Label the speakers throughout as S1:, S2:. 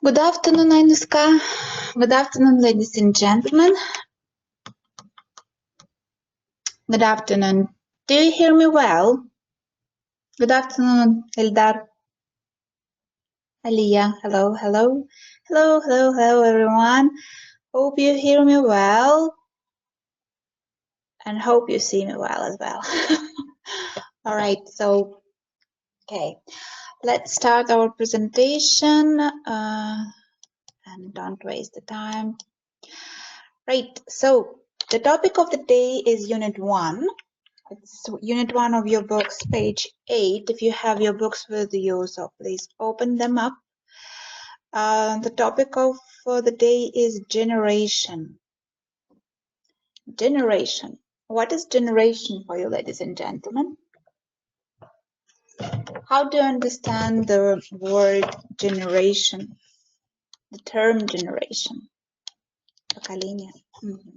S1: Good afternoon, Ainuska. Good afternoon, ladies and gentlemen. Good afternoon. Do you hear me well? Good afternoon, Eldar. Aliyah. Hello, hello. Hello, hello, hello, everyone. Hope you hear me well. And hope you see me well as well. All right, so, okay. Let's start our presentation. And don't waste the time. Right, so the topic of the day is Unit 1. It's Unit 1 of your books, page 8. If you have your books with you, so please open them up. The topic of the day is generation. Generation. What is generation for you, ladies and gentlemen? How do you understand the word generation? The term generation. Поколение.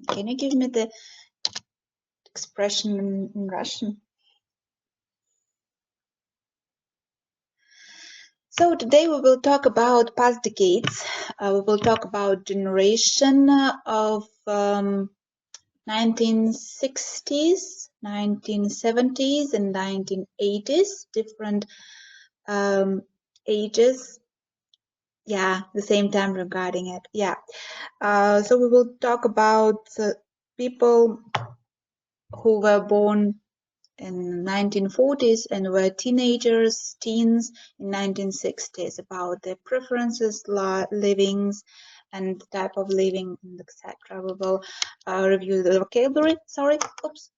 S1: Can you give me the expression in Russian? So today we will talk about past decades. We will talk about generation of 1960s, 1970s, and 1980s, different ages. Yeah, the same time regarding it. Yeah. So we will talk about people who were born in 1940s and were teenagers, teens in 1960s, about their preferences, livings, and type of living, and etc. We will review the vocabulary. Oops.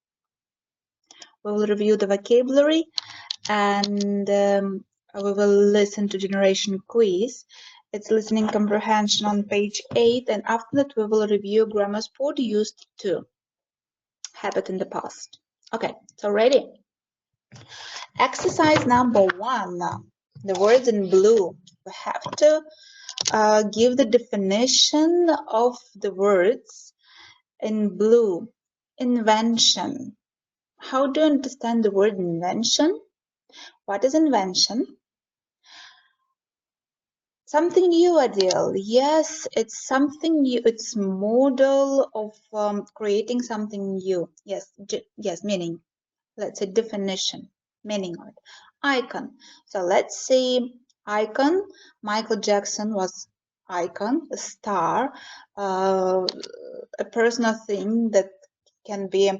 S1: We will review the vocabulary, and we will listen to generation quiz. It's listening comprehension on page 8, and after that we will review grammar sport used to habit in the past. Okay, so ready? Exercise number 1, the words in blue. We have to give the definition of the words in blue. Invention. How do you understand the word invention? What is invention? Something new, Adil. Yes, it's something new. It's model of creating something new. Yes, yes, meaning. Let's say definition, meaning of it. Icon. So let's see, icon. Michael Jackson was icon, a star, a personal thing that can be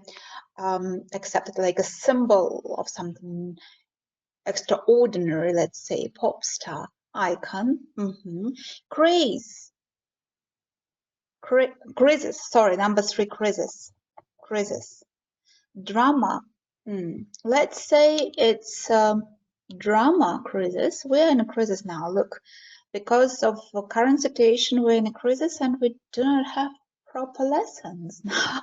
S1: accepted like a symbol of something extraordinary. Let's say pop star, icon. Craze. Crisis. Sorry, number 3, crisis. Crisis. Drama. Let's say it's drama crisis. We're in a crisis now. Look, because of the current situation, we're in a crisis and we do not have proper lessons now.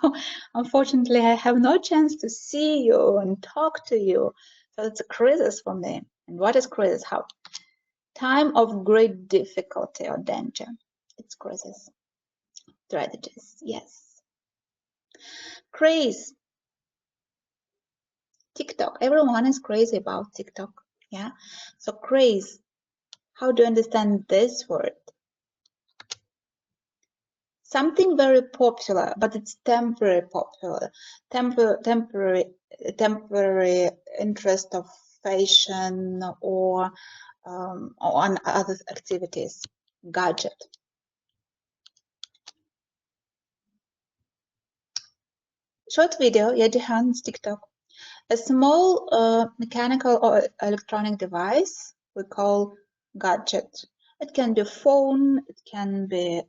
S1: Unfortunately, I have no chance to see you and talk to you. So it's a crisis for me. And what is crisis? How? Time of great difficulty or danger. It's crisis. Strategies. Yes. Craze. TikTok. Everyone is crazy about TikTok. Yeah. So craze. How do you understand this word? Something very popular, but it's temporary popular. Temporary interest of fashion or on other activities. Gadget. Short video. Yeah, Jihan's TikTok. A small mechanical or electronic device we call gadget. It can be phone, it can be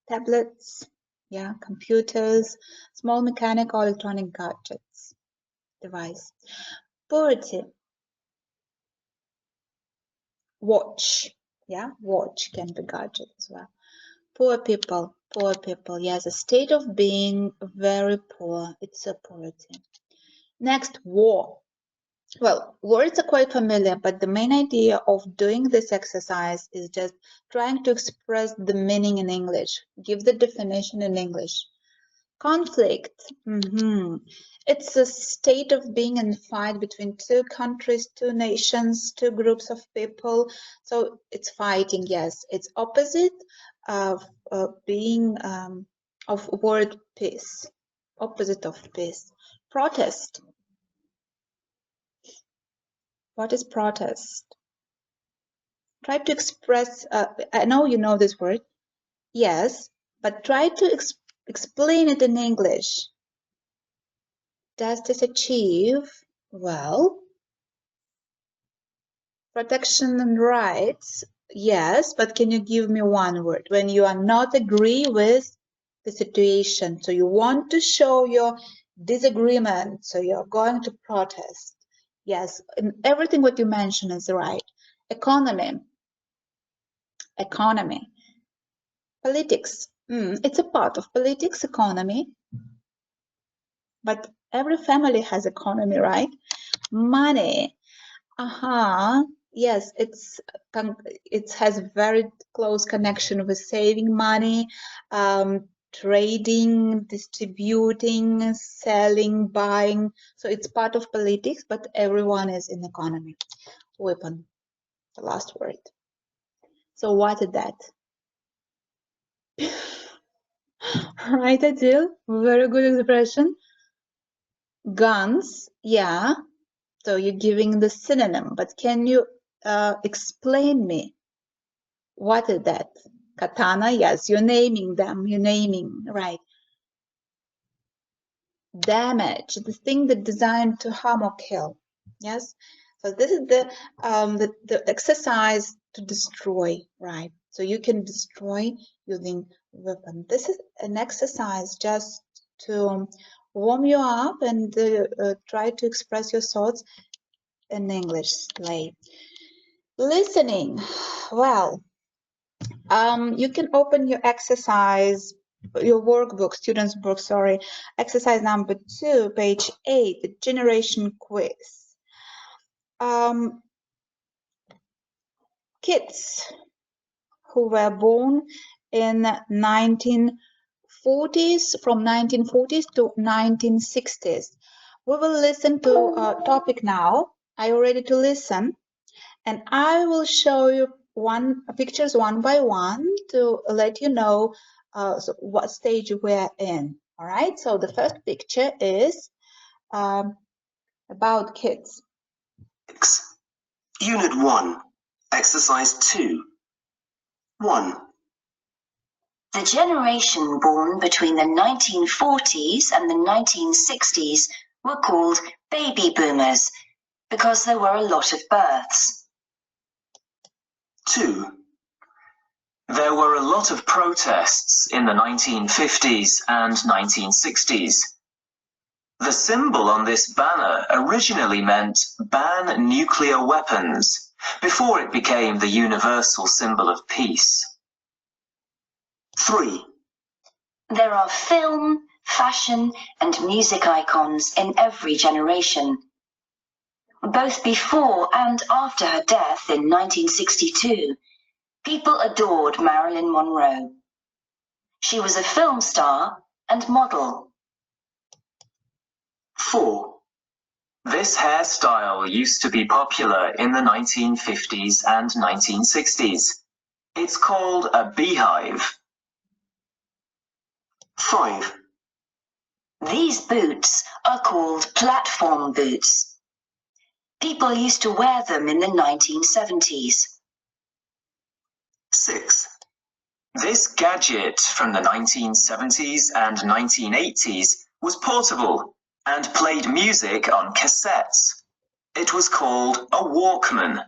S1: tablets, yeah, computers, small mechanical electronic gadgets, device. Poverty. Watch, yeah, watch can be gadget as well. Poor people, yes, a state of being very poor, it's a poverty. Next, war. Well, words are quite familiar, but the main idea of doing this exercise is just trying to express the meaning in English, give the definition in English. Conflict. It's a state of being in a fight between two countries, two nations, two groups of people. So it's fighting, yes. It's opposite of being of word peace. Opposite of peace. Protest. What is protest? Try to express, I know you know this word, yes, but try to explain it in English. Does this achieve, well, protection and rights? Yes, but can you give me one word? When you are not agree with the situation, so you want to show your disagreement, so you're going to protest. Yes, and everything what you mentioned is right. Economy. Economy. Politics. It's a part of politics, economy. But every family has economy, right? Money. Yes, it has very close connection with saving money, trading, distributing, selling, buying. So it's part of politics, but everyone is in economy. Weapon, the last word. So what is that? Right, Adil? Very good expression. Guns, yeah. So you're giving the synonym, but can you explain me? What is that? Katana, yes, you're naming them, you're naming, right. Damage, the thing that designed to harm or kill, yes. So this is the exercise to destroy, right. So you can destroy using weapon. This is an exercise just to warm you up and try to express your thoughts in English way. Listening, well, you can open your exercise, your workbook, student's book, sorry, exercise number 2, page 8, the generation quiz. Kids who were born in 1940s, from 1940s to 1960s. We will listen to a topic now. Are you ready to listen? And I will show you pictures one by one to let you know what stage we're in. All right, so the first picture is about kids.
S2: Unit 1, Exercise 2. 1.
S3: The generation born between the 1940s and the 1960s were called baby boomers because there were a lot of births.
S2: 2. There were a lot of protests in the 1950s and 1960s. The symbol on this banner originally meant ban nuclear weapons before it became the universal symbol of peace. 3.
S3: There are film, fashion, and music icons in every generation. Both before and after her death in 1962, people adored Marilyn Monroe. She was a film star and model.
S2: 4. This hairstyle used to be popular in the 1950s and 1960s. It's called a beehive. 5.
S3: These boots are called platform boots. People used to wear them in the 1970s.
S2: 6. This gadget from the 1970s and 1980s was portable and played music on cassettes. It was called a Walkman.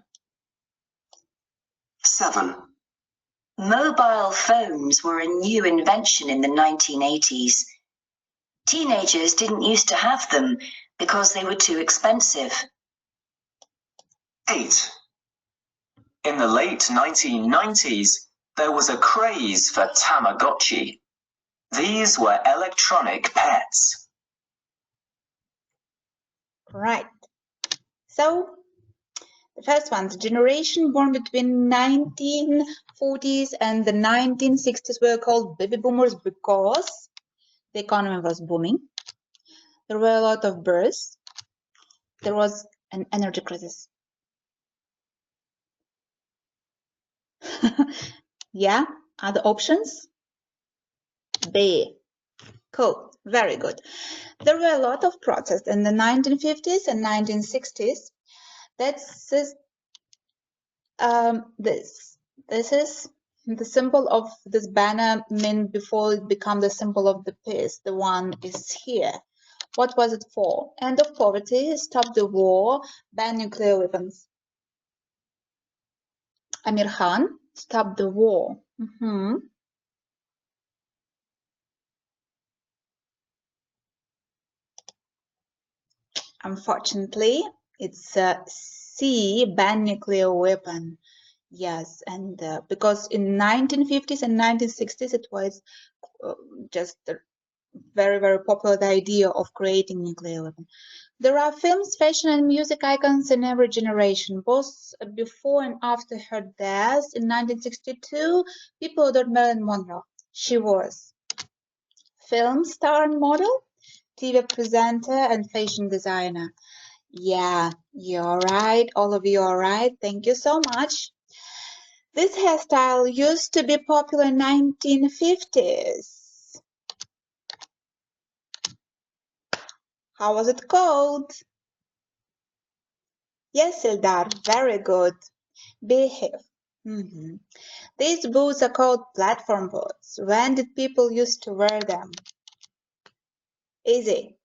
S2: 7.
S3: Mobile phones were a new invention in the 1980s. Teenagers didn't used to have them because they were too expensive.
S2: 8. In the late 1990s, there was a craze for Tamagotchi. These were electronic pets.
S1: Right. So the first one, the generation born between 1940s and the 1960s were called baby boomers because The economy was booming. There were a lot of births. There was an energy crisis. Yeah, other options? B. Cool, very good. There were a lot of protests in the 1950s and 1960s. This is the symbol of this banner meant before it became the symbol of the peace. The one is here. What was it for? End of poverty, stop the war, ban nuclear weapons. Amir Khan, stop the war. Unfortunately, it's C, ban nuclear weapon. Yes, and because in 1950s and 1960s it was just a very, very popular the idea of creating nuclear weapon. There are films, fashion, and music icons in every generation, both before and after her death. In 1962, people adored Marilyn Monroe. She was film star and model, TV presenter, and fashion designer. Yeah, you're right. All of you are right. Thank you so much. This hairstyle used to be popular in 1950s. How was it called? Yes, Eldar, very good. Behave. These boots are called platform boots. When did people used to wear them? Easy.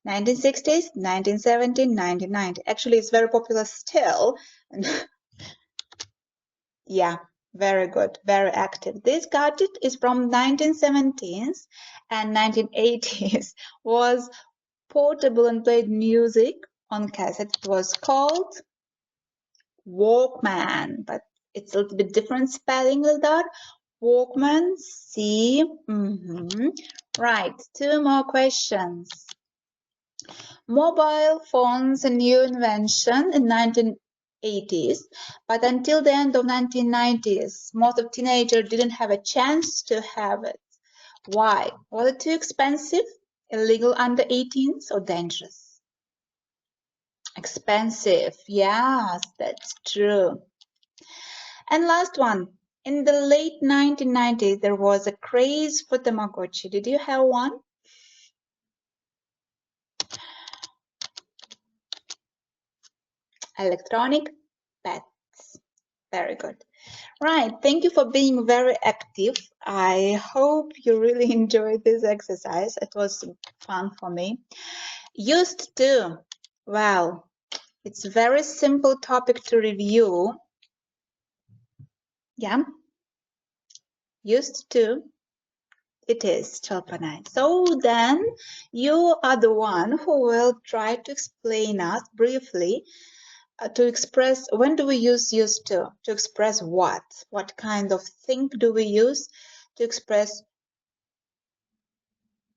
S1: 1960s, 1970s, 1990s. Actually, it's very popular still. Yeah, very good, very active. This gadget is from 1970s and 1980s. Was portable and played music on cassette. It was called Walkman, but it's a little bit different spelling with that. Walkman, C. Right, two more questions. Mobile phones, a new invention in 1980s, but until the end of 1990s, most of teenagers didn't have a chance to have it. Why? Was it too expensive, illegal under 18s, or dangerous? Expensive, yes, that's true. And last one, in the late 1990s, there was a craze for Tamagotchi. Did you have one? Electronic pets. Very good. Right, thank you for being very active. I hope you really enjoyed this exercise. It was fun for me. Used to. Well, it's a very simple topic to review. Yeah. Used to. It is 12:09. So then you are the one who will try to explain us briefly to express when do we use used to express what kind of thing do we use to express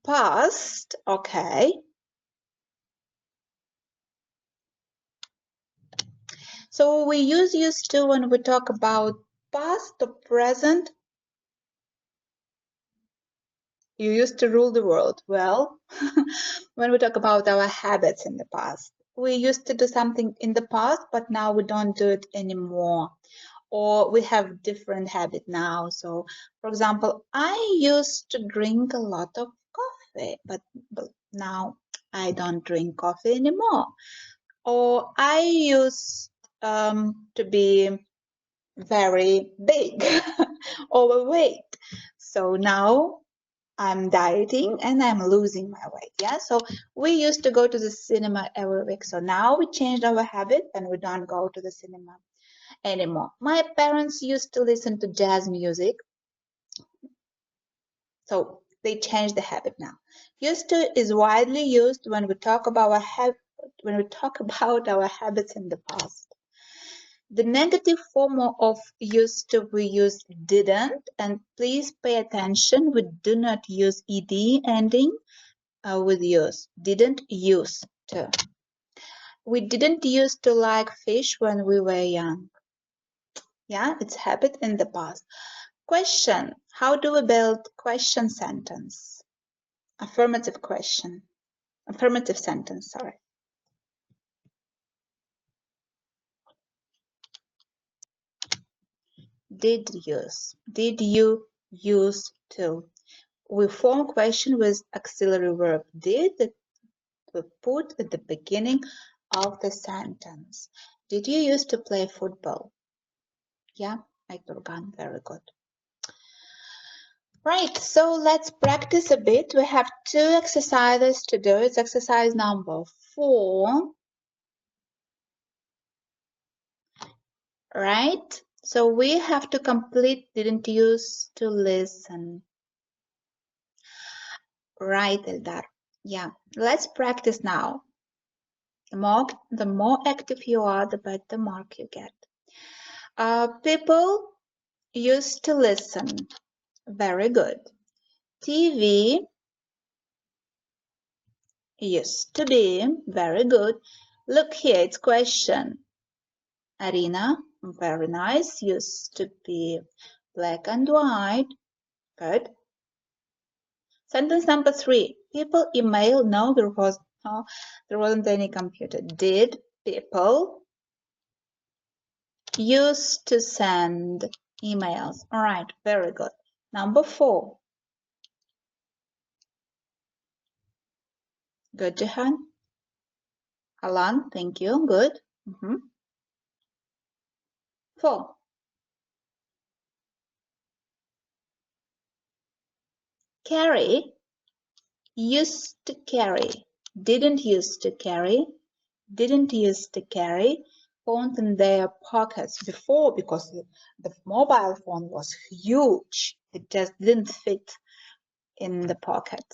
S1: past. Okay, so we use used to when we talk about past or present. You used to rule the world. Well, when we talk about our habits in the past, we used to do something in the past, but now we don't do it anymore, or we have different habit now. So, for example, I used to drink a lot of coffee, but now I don't drink coffee anymore. Or I used to be very big, overweight. So now I'm dieting and I'm losing my weight. Yeah. So we used to go to the cinema every week. So now we changed our habit and we don't go to the cinema anymore. My parents used to listen to jazz music. So they changed the habit now. Used to is widely used when we talk about our habits in the past. The negative form of used to, we use didn't, and please pay attention, we do not use ed ending with use. Didn't use to. We didn't used to like fish when we were young. Yeah, it's habit in the past. Question. How do we build question sentence? Affirmative question. Affirmative sentence, sorry. Did use. Did you use to? We form question with auxiliary verb did that we put at the beginning of the sentence. Did you used to play football? Yeah, Turgan, very good. Right, so let's practice a bit. We have 2 exercises to do. It's exercise number 4. Right? So we have to complete didn't use to listen. Right, Eldar. Yeah, let's practice now. The more active you are, the better mark you get. People used to listen. Very good. TV used to be. Very good. Look here, it's question. Arena, very nice. Used to be black and white. Good. Sentence number 3. People email. No, there wasn't any computer. Did people used to send emails? All right, very good. Number 4. Good, Jehan. Alan, thank you. Good. 4. Carry. Used to carry. Didn't used to carry. Didn't used to carry phones in their pockets before because the mobile phone was huge. It just didn't fit in the pocket.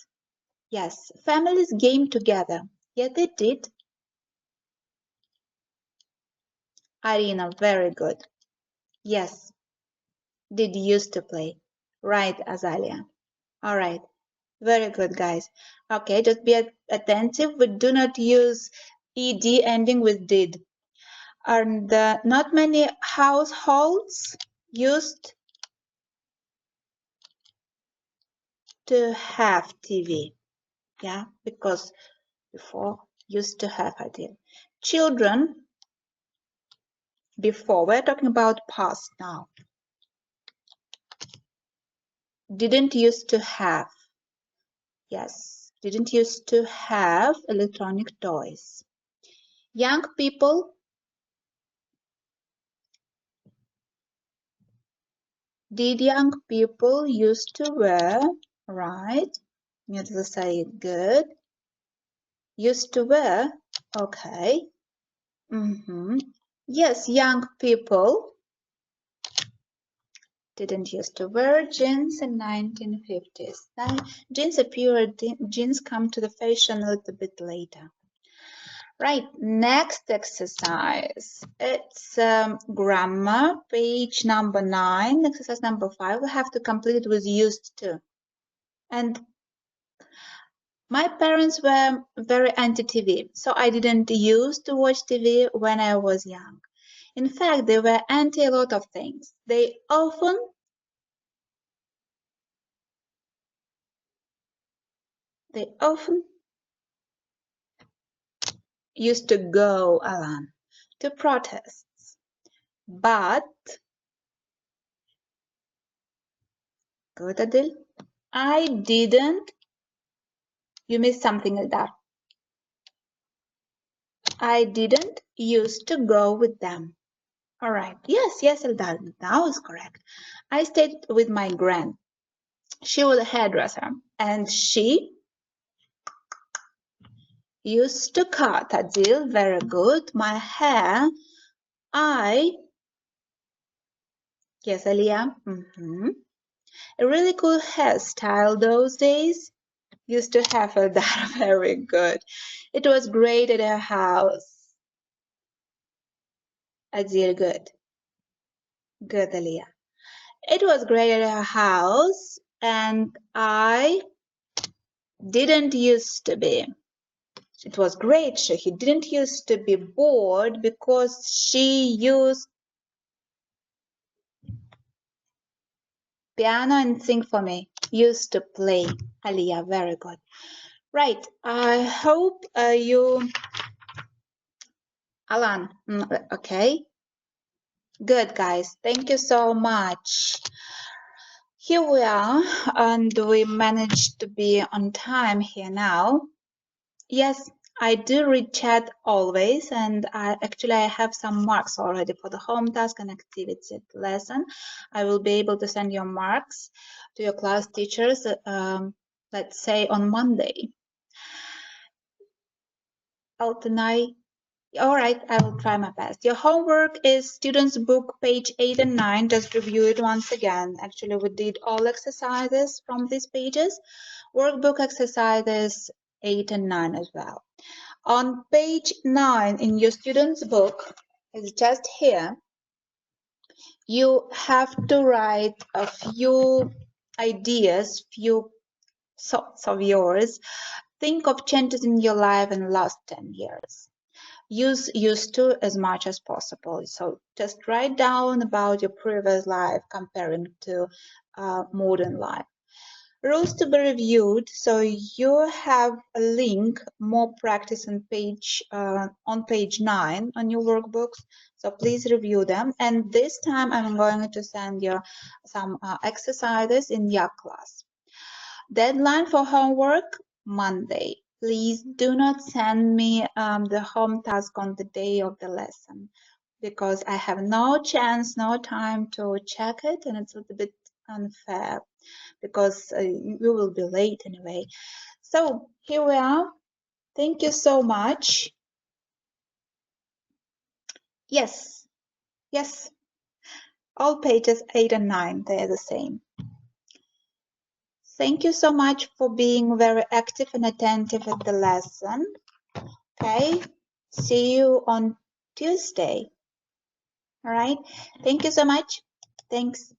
S1: Yes, families game together. Yeah, they did. Irina, very good. Yes, did used to play. Right, Azalia. All right, very good, guys. Okay, just be attentive. We do not use ed ending with did. And not many households used to have TV. Yeah, because before used to have idea. Children before, we're talking about past now. Didn't used to have. Yes, didn't used to have electronic toys. Young people did young people used to wear, right? Mirza Said, good. Used to wear, okay. Yes, young people didn't used to wear jeans in 1950s. Then jeans appeared, jeans come to the fashion a little bit later. Right, next exercise. It's grammar, page number 9, exercise number 5. We have to complete it with used to. And my parents were very anti-TV, so I didn't used to watch TV when I was young. In fact, they were anti a lot of things. They often used to go, Alan, to protests. But, good, Adil, I didn't, you missed something like that. I didn't used to go with them. All right. Yes, Eldar, now is correct. I stayed with my grand. She was a hairdresser, and she used to cut, Adil, very good, my hair. Yes, Aliyah, a really cool hairstyle those days. Used to have that, very good. It was great at her house. Adil, good. Good, Aliyah. It was great at her house, and I didn't used to be. It was great. He didn't used to be bored because she used piano and sing for me. Used to play. Aliyah, very good. Right, I hope you... Alan, okay. Good, guys. Thank you so much. Here we are, and we managed to be on time here now. Yes, I do read chat always, and I have some marks already for the home task and activity lesson. I will be able to send your marks to your class teachers, let's say on Monday. Tonight. All right, I will try my best. Your homework is students' book, page 8 and 9. Just review it once again. Actually, we did all exercises from these pages. Workbook exercises 8 and 9 as well. On page 9 in your students' book, it's just here, you have to write a few ideas, few thoughts of yours. Think of changes in your life in the last 10 years. Use used to as much as possible. So just write down about your previous life comparing to modern life. Rules to be reviewed. So you have a link, more practice on page 9 on your workbooks. So please review them. And this time I'm going to send you some exercises in your class. Deadline for homework, Monday. Please do not send me the home task on the day of the lesson because I have no chance, no time to check it, and it's a little bit unfair because we will be late anyway. So here we are. Thank you so much. Yes, yes. All pages 8 and 9, they're the same. Thank you so much for being very active and attentive at the lesson. Okay, see you on Tuesday. All right, thank you so much. Thanks.